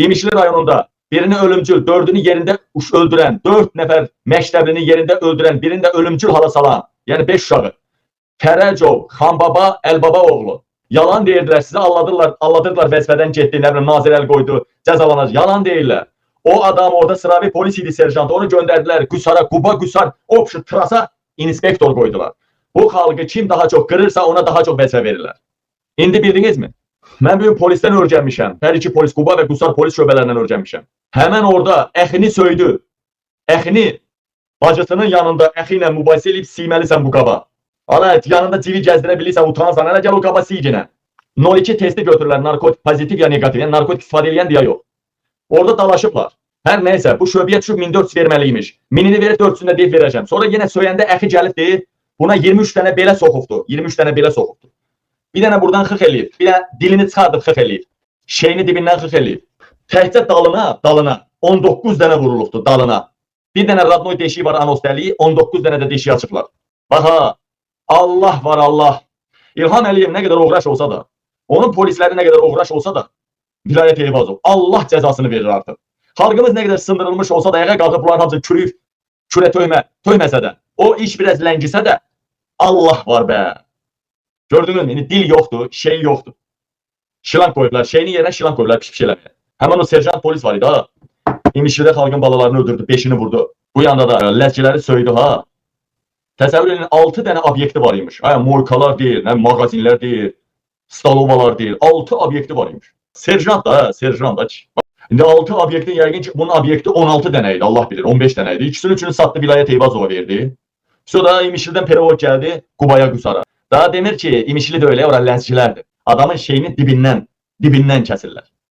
İmişli rayonunda birini ölümcül, dördünü yerinde öldüren, 4 nəfər məktəblini yerində öldüren, birinde ölümcül hala salan, yani 5 uşağı. Fərəcov, Xanbaba, Əlbaba oğlu. Yalan deyirdiler size, alladırdılar vəzifədən getdi, nə bilim, nazir əl qoydu, cəzalanır. Yalan deyirlər. O adam orada sıravi polis idi, serjant. Onu göndərdiler Qusara, Quba Qusar, opşu trasa inspektor koydular. Bu xalqı kim daha çok kırırsa ona daha çok vəzifə verirlər. İndi bildiniz mi? Mən bugün polisten öyrənmişəm. Hər iki polis, Quba və Qusar polis şöbələrindən öyrənmişəm. Həmən orada əxini söydü. Əxini bacısının yanında əxi ilə mübahisə edib siyməlisən bu qaba. Ana yanında civi gəzdirə bilirsən, utansan, ana gəl o qaba siyginə. 02 testi götürürlər, narkotik pozitiv ya negativ, yəni narkotik istifadə edən deyə yox. Orada dalaşıblar. Hər nəysə, bu şöbəyə düşüb 1400 verməliymiş. 1000'ini verib 400'ünə deyib verəcəm. Sonra yenə söyəndə əxi gəlib deyib, buna 23 dənə belə soxubdu. 23 dənə belə soxubdu. Bir dənə buradan xıx eləyib, bir dənə dilini çıxardıb xıx eləyib. Şeyini dibindən xıx eləyib. Təhcə dalına 19 dənə vurulubdu, dalına. Bir dənə radnoy deşiyi var, anos dəliyi, 19 dənə də deşiyi açıblar. Bax ha, Allah var Allah. İlham Əliyev nə qədər uğraş olsa da, onun polisləri nə qədər uğraş olsa da, Vilayət Eyvazov, Allah cəzasını verir artıq. Xalqımız nə qədər sındırılmış olsa da, ayağa qalxıb bunların hamısı kürə töyməsə də, o iş biraz ləngisə də, Allah var be. Gördünüz mü? Dil yoxdur, şey yoxdur. Şilan koyublar, şeyinin yerine şilan koyublar, piş eləməyə. Həmən o serjant polis var idi ha. İmişlidə xalqın balalarını öldürdü, 5'ini vurdu. Bu yanda da ləzgiləri söydü ha. Təsəvvür edin, 6 dənə obyekti var imiş. Morkalar deyil, mağazinlər deyil, stalovalar deyil. 6 obyekti var imiş. Serjant da, serjant da. İndi 6 obyektin yəqin ki, bunun obyekti 16 dənə idi, Allah bilir, 15 dənə idi. İkisini üçünü satdı, Vilayət Eyvazova verdi. Sonra İmişlidən Perovod gəldi, Qubaya Qusara. Daha demir ki, İmişli də öyle, ora lensçilərdir. Adamın şeyini dibindən kəsirlər.